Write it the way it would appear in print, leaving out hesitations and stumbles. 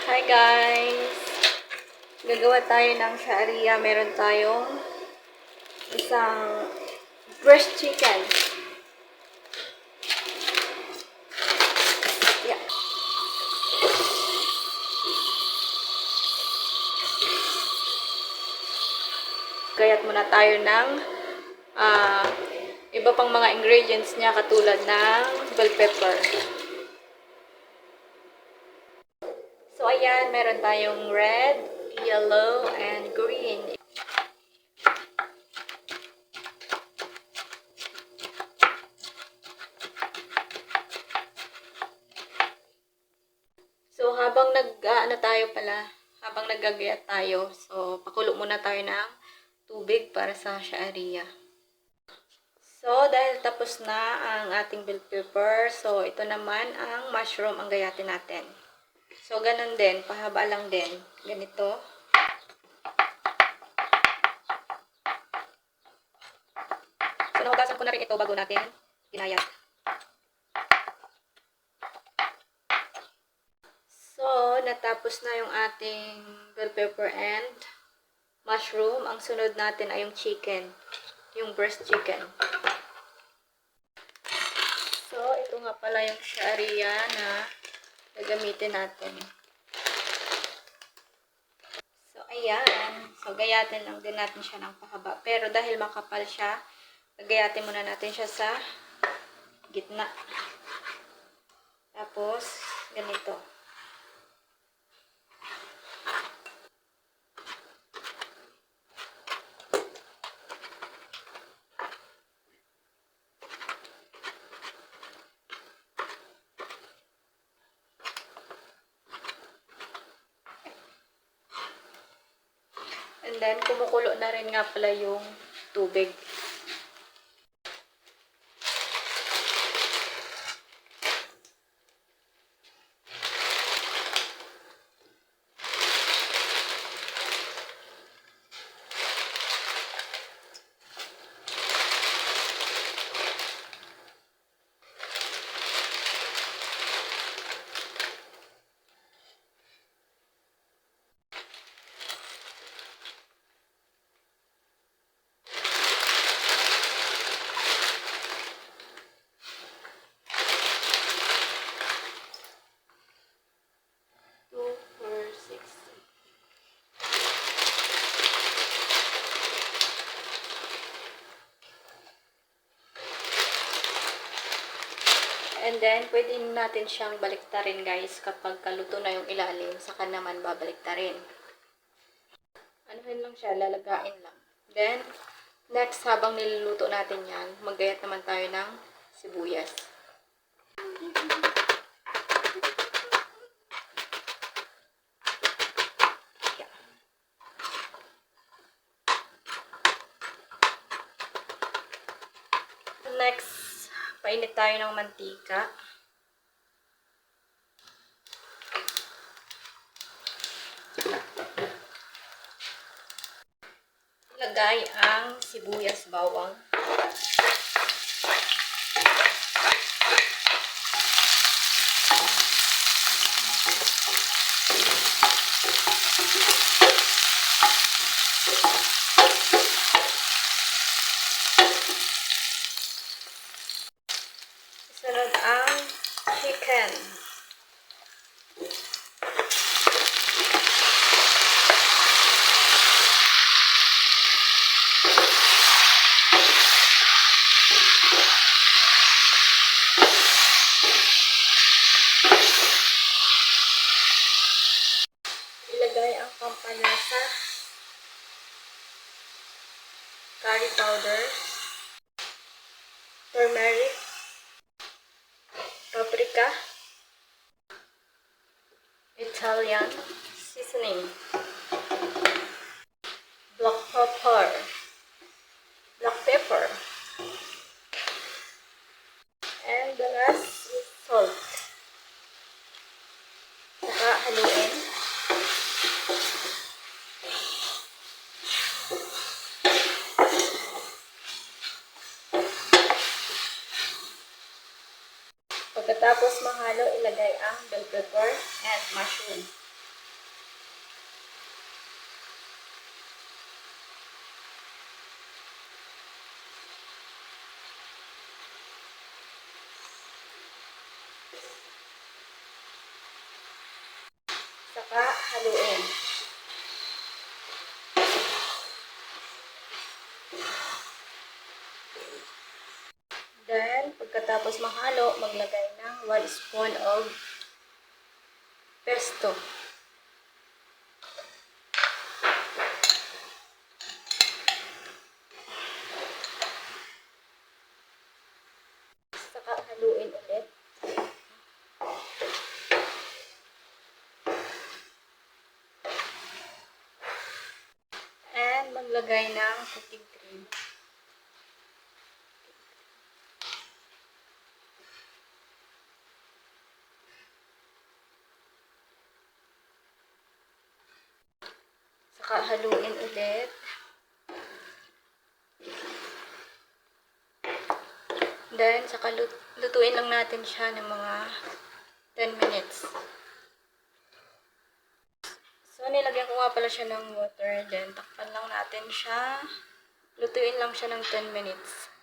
Hi guys! Gagawa tayo ng sharia. Meron tayong isang breast chicken. Yeah. Gayat muna tayo ng iba pang mga ingredients niya katulad ng bell pepper. So ayan, meron tayong red, yellow, and green. So, habang habang naggagayat tayo, so, pakulo muna tayo ng tubig para sa sharia. So, dahil tapos na ang ating bell pepper, so, ito naman ang mushroom ang gayatin natin. So, ganun din, pahaba lang din. Ganito. So, nahugasan ko na rin ito bago natin ginayat. So, natapos na yung ating bell pepper and mushroom. Ang sunod natin ay yung chicken. Yung breast chicken. So, ito nga pala yung sharia na gagamitin natin. So, ayan. So, gayatin lang din natin siya ng pahaba. Pero dahil makapal siya, gagayatin muna natin siya sa gitna. Tapos, ganito. And then, kumukulo na rin nga pala yung tubig. And then, pwede natin siyang baliktarin guys kapag kaluto na yung ilalim, saka naman babaliktarin. Anuhin lang siya, lalagain lang. Then, next, habang niluluto natin yan, maggayat naman tayo ng sibuyas. Next, painit tayo ng mantika. Ilagay ang sibuyas bawang. Sunod ang chicken. Ilagay ang pampalasa, curry powder, turmeric, paprika, Italian seasoning, black pepper, and the last is salt. Saka haluin. Pagkatapos mahalo, ilagay ang bell pepper and mushroom. Saka haluin. Then, pagkatapos mahalo, maglagay ng 1 spoon of pesto. Saka haluin ulit. And maglagay ng cooking cream. Saka haluin ulit. Then, saka lutuin lang natin siya ng mga 10 minutes. So, nilagyan ko nga pala siya ng water. Then, takpan lang natin siya. Lutuin lang siya ng 10 minutes.